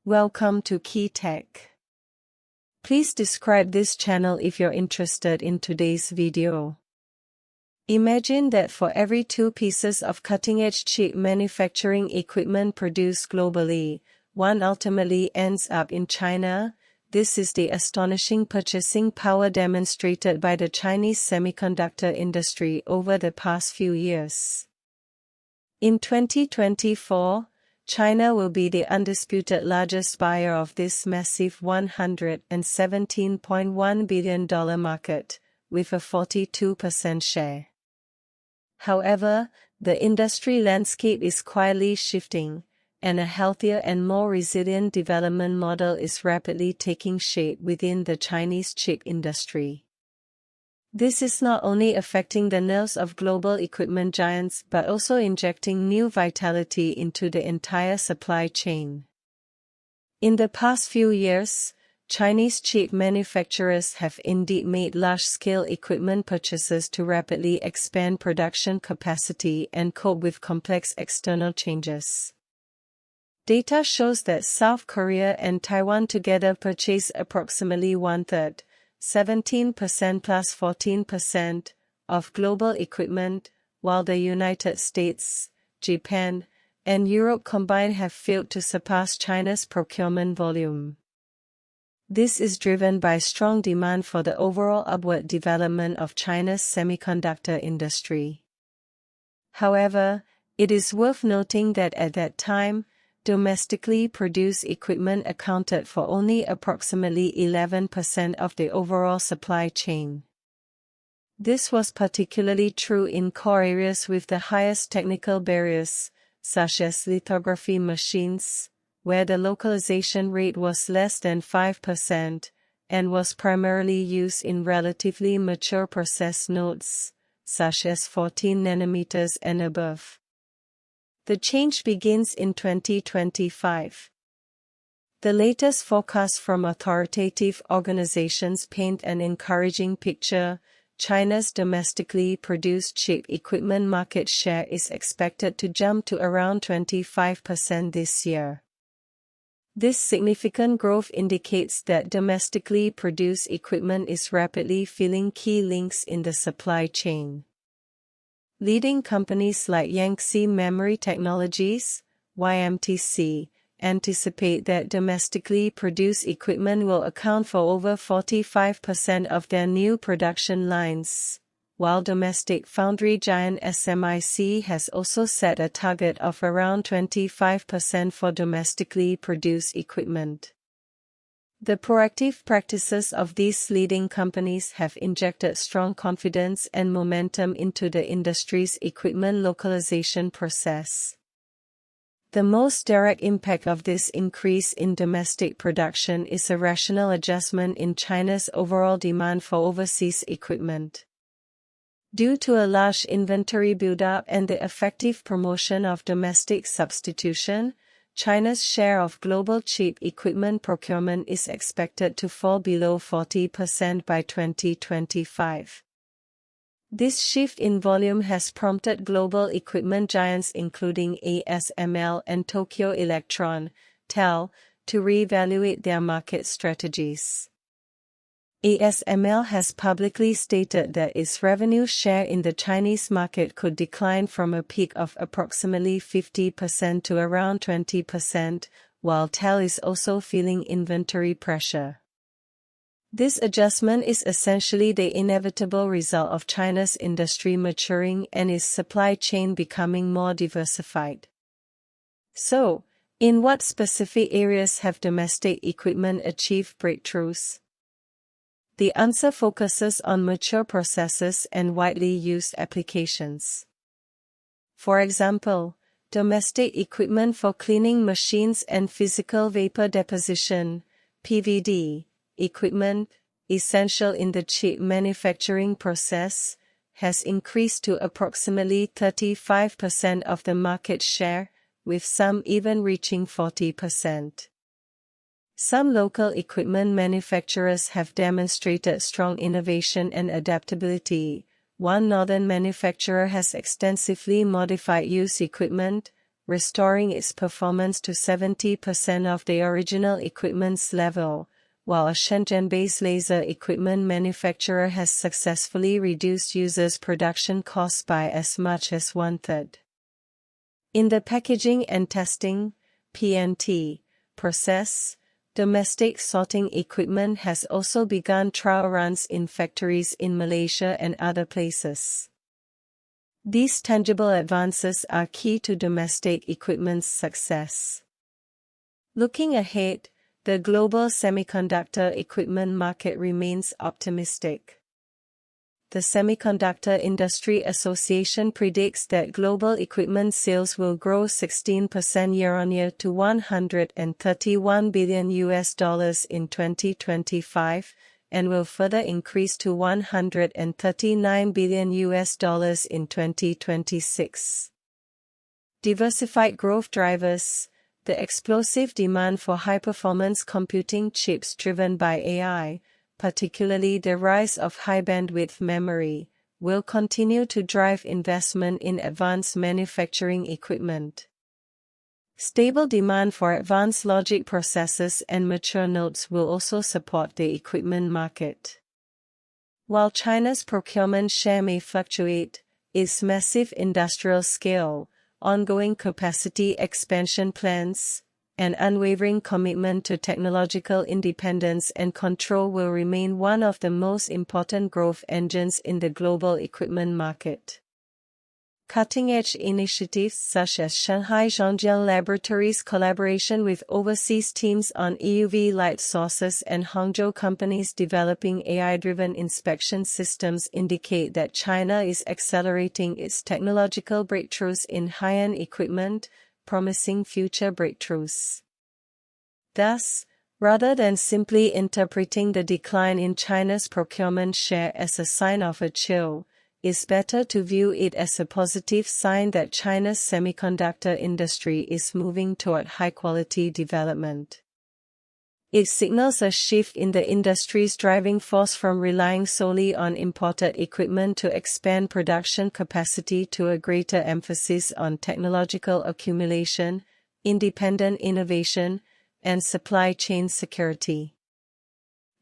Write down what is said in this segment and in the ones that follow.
Welcome to Key Tech. Please describe this channel if you're interested in today's video. Imagine that for every 2 pieces of cutting-edge chip manufacturing equipment produced globally, one ultimately ends up in China. This is the astonishing purchasing power demonstrated by the Chinese semiconductor industry over the past few years. In 2024, China will be the undisputed largest buyer of this massive $117.1 billion market, with a 42% share. However, the industry landscape is quietly shifting, and a healthier and more resilient development model is rapidly taking shape within the Chinese chip industry. This is not only affecting the nerves of global equipment giants but also injecting new vitality into the entire supply chain. In the past few years, Chinese chip manufacturers have indeed made large-scale equipment purchases to rapidly expand production capacity and cope with complex external changes. Data shows that South Korea and Taiwan together purchased approximately one-third, 17% plus 14%, of global equipment, while the United States, Japan, and Europe combined have failed to surpass China's procurement volume. This is driven by strong demand for the overall upward development of China's semiconductor industry. However, it is worth noting that at that time, domestically produced equipment accounted for only approximately 11% of the overall supply chain. This was particularly true in core areas with the highest technical barriers, such as lithography machines, where the localization rate was less than 5%, and was primarily used in relatively mature process nodes, such as 14 nanometers and above. The change begins in 2025. The latest forecasts from authoritative organizations paint an encouraging picture. China's domestically produced chip equipment market share is expected to jump to around 25% this year. This significant growth indicates that domestically produced equipment is rapidly filling key links in the supply chain. Leading companies like Yangtze Memory Technologies, YMTC, anticipate that domestically produced equipment will account for over 45% of their new production lines, while domestic foundry giant SMIC has also set a target of around 25% for domestically produced equipment. The proactive practices of these leading companies have injected strong confidence and momentum into the industry's equipment localization process. The most direct impact of this increase in domestic production is a rational adjustment in China's overall demand for overseas equipment. Due to a large inventory buildup and the effective promotion of domestic substitution, China's share of global chip equipment procurement is expected to fall below 40% by 2025. This shift in volume has prompted global equipment giants including ASML and Tokyo Electron, TEL, to reevaluate their market strategies. ASML has publicly stated that its revenue share in the Chinese market could decline from a peak of approximately 50% to around 20%, while TEL is also feeling inventory pressure. This adjustment is essentially the inevitable result of China's industry maturing and its supply chain becoming more diversified. So, in what specific areas have domestic equipment achieved breakthroughs? The answer focuses on mature processes and widely used applications. For example, domestic equipment for cleaning machines and physical vapor deposition (PVD) equipment, essential in the chip manufacturing process, has increased to approximately 35% of the market share, with some even reaching 40%. Some local equipment manufacturers have demonstrated strong innovation and adaptability. One northern manufacturer has extensively modified used equipment, restoring its performance to 70% of the original equipment's level, while a Shenzhen-based laser equipment manufacturer has successfully reduced users' production costs by as much as one-third. In the packaging and testing (P&T) process, domestic sorting equipment has also begun trial runs in factories in Malaysia and other places. These tangible advances are key to domestic equipment's success. Looking ahead, the global semiconductor equipment market remains optimistic. The Semiconductor Industry Association predicts that global equipment sales will grow 16% year-on-year to $131 billion in 2025, and will further increase to $139 billion in 2026. Diversified growth drivers. The explosive demand for high-performance computing chips driven by AI, particularly the rise of high-bandwidth memory, will continue to drive investment in advanced manufacturing equipment. Stable demand for advanced logic processors and mature nodes will also support the equipment market. While China's procurement share may fluctuate, its massive industrial scale, ongoing capacity expansion plans, and unwavering commitment to technological independence and control will remain one of the most important growth engines in the global equipment market. Cutting-edge initiatives such as Shanghai Zhongjiang Laboratories' collaboration with overseas teams on EUV light sources and Hangzhou companies developing AI-driven inspection systems indicate that China is accelerating its technological breakthroughs in high-end equipment, promising future breakthroughs. Thus, rather than simply interpreting the decline in China's procurement share as a sign of a chill, it's better to view it as a positive sign that China's semiconductor industry is moving toward high-quality development. It signals a shift in the industry's driving force from relying solely on imported equipment to expand production capacity to a greater emphasis on technological accumulation, independent innovation, and supply chain security.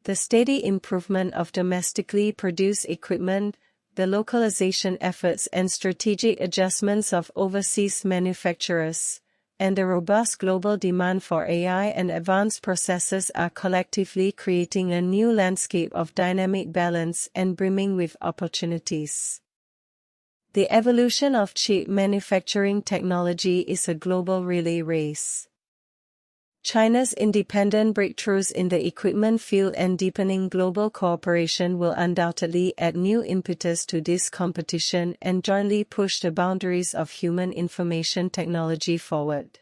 The steady improvement of domestically produced equipment, the localization efforts and strategic adjustments of overseas manufacturers, and the robust global demand for AI and advanced processors are collectively creating a new landscape of dynamic balance and brimming with opportunities. The evolution of chip manufacturing technology is a global relay race. China's independent breakthroughs in the equipment field and deepening global cooperation will undoubtedly add new impetus to this competition and jointly push the boundaries of human information technology forward.